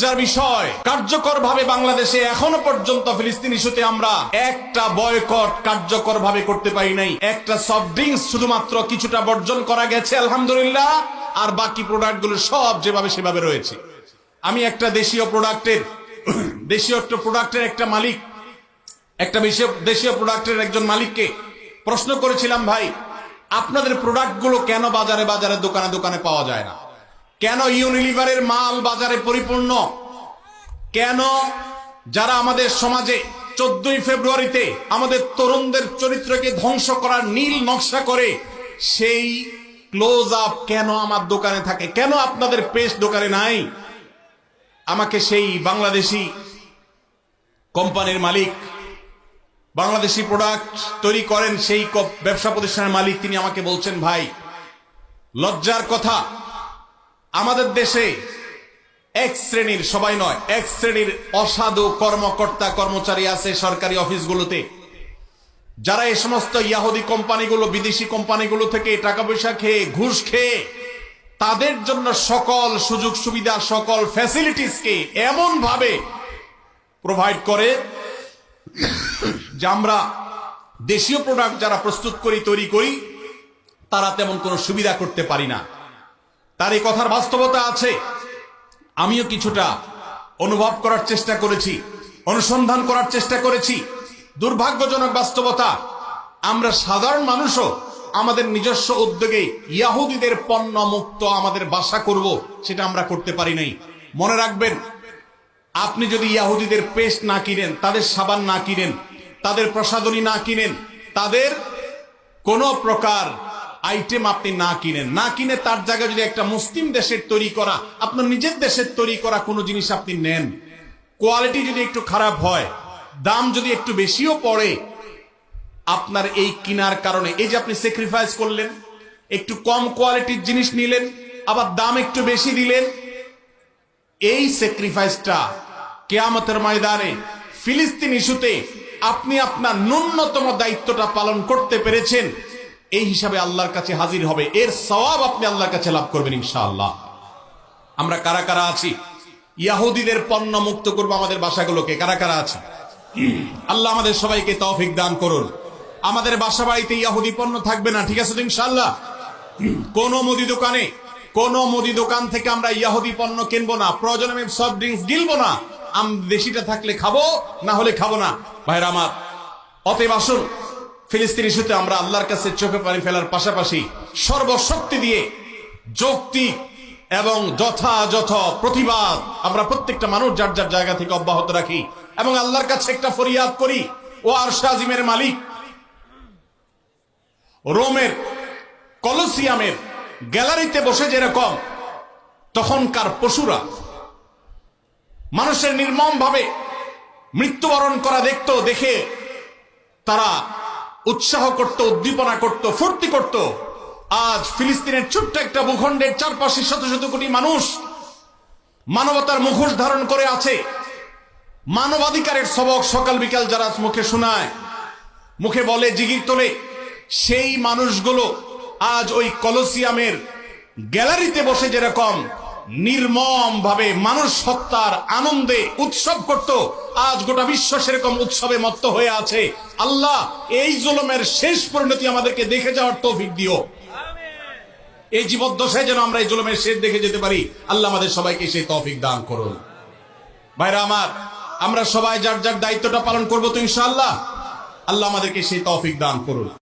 যার বিষয় কার্যকরভাবে বাংলাদেশে এখনো পর্যন্ত ফিলিস্তিন ইস্যুতে আমরা একটা বয়কট কার্যকরভাবে করতে পারি নাই। একটা সফট ড্রিঙ্কস শুধুমাত্র কিছুটা বর্জন করা গেছে আলহামদুলিল্লাহ, আর বাকি প্রোডাক্টগুলো সব যেভাবে সেভাবে রয়েছে। আমি একটা দেশীয় প্রোডাক্টের একটা মালিক, দেশীয় প্রোডাক্টের একজন মালিককে প্রশ্ন করেছিলাম, ভাই আপনাদের প্রোডাক্টগুলো কেন বাজারে বাজারে দোকানে দোকানে পাওয়া যায় না? কেন ইউনিলিভারের মাল বাজারে পরিপূর্ণ? কেন যারা আমাদের সমাজে 14ই ফেব্রুয়ারিতে আমাদের তরুণদের চরিত্রকে ধ্বংস করার নীল নকশা করে সেই ক্লোজ আপ কেন আমার দোকানে থাকে? কেন আপনাদের পেস্ট দোকানে নাই? আমাকে সেই বাংলাদেশি কোম্পানির মালিক, বাংলাদেশি প্রোডাক্ট তৈরি করেন সেই ব্যবসা প্রতিষ্ঠানের মালিক, তিনি আমাকে বলছেন, ভাই লজ্জার কথা, আমাদের দেশে এক শ্রেণীর, সবাই নয়, এক শ্রেণীর অসাধু কর্মকর্তা কর্মচারী আছে সরকারি অফিসগুলোতে, যারা এই সমস্ত ইয়াহুদি কোম্পানিগুলো, বিদেশি কোম্পানিগুলো থেকে টাকা পয়সা খেয়ে, ঘুষ খেয়ে তাদের জন্য সকল সুযোগ সুবিধা, সকল ফ্যাসিলিটিসকে এমন ভাবে প্রোভাইড করে যে আমরা দেশীয় প্রোডাক্ট যারা প্রস্তুত করি, তৈরি করি, তারা তেমন কোনো সুবিধা করতে পারি না। তার এই কথার বাস্তবতা আছে। আমিও কিছুটা অনুভব করার চেষ্টা করেছি, অনুসন্ধান করার চেষ্টা করেছি। দুর্ভাগ্যজনক বাস্তবতা, আমরা সাধারণ মানুষও আমাদের নিজস্ব উদ্যোগে ইয়াহুদিদের পণ্য মুক্ত আমাদের বাসা করব, সেটা আমরা করতে পারি নাই। মনে রাখবেন, আপনি যদি ইয়াহুদিদের পেস্ট না কিনেন, তাদের সাবান না কিনেন, তাদের প্রসাধনী না কিনেন, তাদের কোন প্রকার আইটেম আপনি না কিনে তার জায়গায় যদি একটা মুসলিম দেশের তৈরি করা, আপনার নিজের দেশের তৈরি করা কোনো জিনিস আপনি নেন, কোয়ালিটি যদি একটু খারাপ হয়, দাম যদি একটু বেশিও পড়ে, আপনার এই কিনার কারণে, এই যে আপনি স্যাক্রিফাইস করলেন, একটু কম কোয়ালিটির জিনিস নিলেন, আবার দাম একটু বেশি দিলেন, এই স্যাক্রিফাইসটা কিয়ামতের ময়দানে ফিলিস্তিন ইস্যুতে আপনি আপনার ন্যূনতম দায়িত্বটা পালন করতে পেরেছেন, এই হিসাবে আল্লাহর কাছে হাজির হবে। এর সওয়াব আপনি আল্লাহর কাছে লাভ করবেন ইনশাআল্লাহ। আমরা কারা কারা আছি ইয়াহুদিদের পণ্য মুক্ত করব আমাদের বাসাগুলোকে? কারা কারা আছে? আল্লাহ আমাদের সবাইকে তৌফিক দান করুন। আমাদের বাসা বাড়িতে ইয়াহুদি পণ্য থাকবে না, ঠিক আছে তো ইনশাআল্লাহ? কোন মুদি দোকান থেকে আমরা ইয়াহুদি পণ্য কিনবো না, প্রয়োজনে আমি সফট ড্রিঙ্কস গিলবো না, দেশিটা থাকলে খাবো, না হলে খাবো না। ভাইরা আমার, অতএব আসুন ফিলিস্তিন ইস্যুতে আমরা আল্লাহর কাছে চোখে পানি ফেলার পাশাপাশি সর্বশক্তি দিয়ে যৌক্তিক এবং যথাযথ প্রতিবাদ আমরা প্রত্যেকটা মানুষ যার যার জায়গা থেকে অব্যাহত রাখি এবং আল্লাহর কাছে একটা ফরিয়াদ করি। ও আরশ আজিমের মালিক, রোমের কলোসিয়ামের গ্যালারিতে বসে যেরকম তখনকার পশুরা মানুষের নির্মম ভাবে মৃত্যুবরণ করা দেখতো, দেখে তারা উৎসাহ করত, উদ্দীপনা করত, ফুর্তি করত, আজ ফিলিস্তিনের ছোট্ট একটা ভূখণ্ডের চারপাশে শত শত কোটি মানুষ মানবতার মুখোশ ধারণ করে আছে। মানবাধিকারের সবক সকাল বিকাল যারা মুখে শোনায়, মুখে বলে, জিগির তোলে, সেই মানুষগুলো আজ ওই কলোসিয়ামের গ্যালারিতে বসে যেরকম নির্মম ভাবে মানুষ হত্যার আনন্দে উৎসব করত, আজ গোটা বিশ্ব সেরকম উৎসবে মত্ত হয়ে আছে। আল্লাহ এই জুলুমের শেষ পরিণতি আমাদেরকে দেখে যাওয়ার তৌফিক দিও। এই জীবদ্দশায় যেন আমরা এই জুলুমের শেষ দেখে যেতে পারি। আল্লাহ আমাদের সবাইকে সেই তৌফিক দান করুন। ভাইরা আমার, আমরা সবাই যার যার দায়িত্বটা পালন করবো তো ইনশাআল্লাহ। আল্লাহ আমাদেরকে সেই তৌফিক দান করুন।